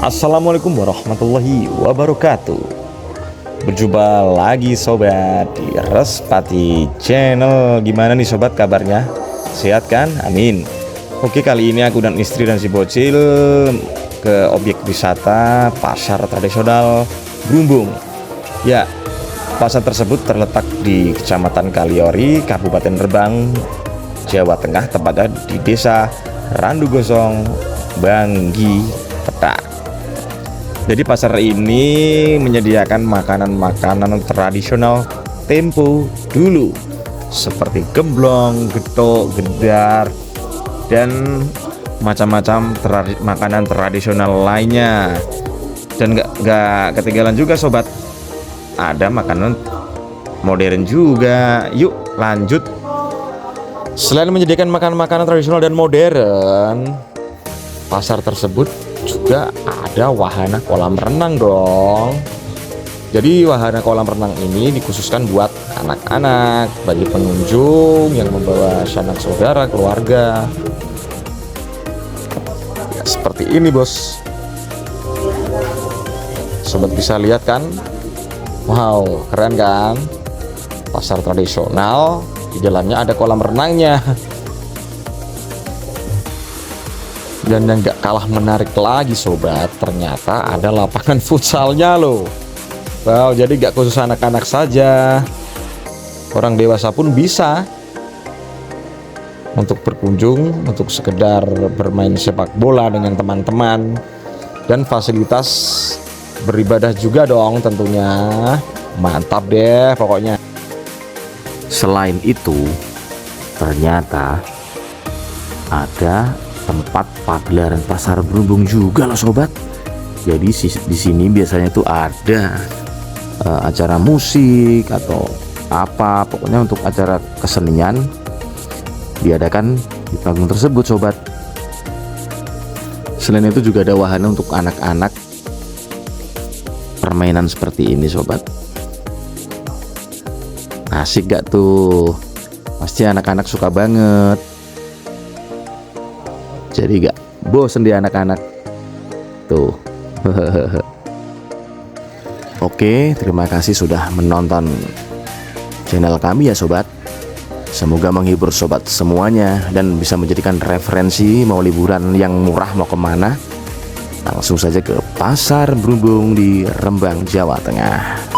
Assalamualaikum warahmatullahi wabarakatuh. Berjumpa lagi sobat di Respati Channel. Gimana nih sobat kabarnya? Sehat kan? Amin. Oke, kali ini aku dan istri dan si bocil ke objek wisata pasar tradisional Brumbung. Ya, pasar tersebut terletak di Kecamatan Kaliori, Kabupaten Rembang, Jawa Tengah, tepatnya di Desa Randu Gosong, Banggi, Petak. Jadi pasar ini menyediakan makanan-makanan tradisional tempo dulu seperti gemblong, getuk, gedar, dan macam-macam makanan tradisional lainnya. Dan gak ketinggalan juga sobat, ada makanan modern juga. Yuk lanjut. Selain menyediakan makanan-makanan tradisional dan modern, pasar tersebut juga ada wahana kolam renang dong. Jadi wahana kolam renang ini dikhususkan buat anak-anak, bagi pengunjung yang membawa sanak saudara, keluarga. Ya, seperti ini bos. Sobat bisa lihat kan? Wow, keren kan? Pasar tradisional, di dalamnya ada kolam renangnya. Dan yang gak kalah menarik lagi sobat, ternyata ada lapangan futsalnya loh. Wow, jadi gak khusus anak-anak saja, orang dewasa pun bisa untuk berkunjung, untuk sekedar bermain sepak bola dengan teman-teman. Dan fasilitas beribadah juga dong tentunya. Mantap deh pokoknya. Selain itu, ternyata ada tempat pagelaran pasar Brumbung juga loh sobat. Jadi di sini biasanya tuh ada acara musik atau apa, pokoknya untuk acara kesenian diadakan di panggung tersebut sobat. Selain itu juga ada wahana untuk anak-anak, permainan seperti ini sobat. Asik gak tuh? Pasti anak-anak suka banget. Jadi gak bosen di anak-anak tuh. Oke, terima kasih sudah menonton channel kami ya sobat. Semoga menghibur sobat semuanya dan bisa menjadikan referensi mau liburan yang murah mau kemana. Langsung saja ke Pasar Brumbung di Rembang, Jawa Tengah.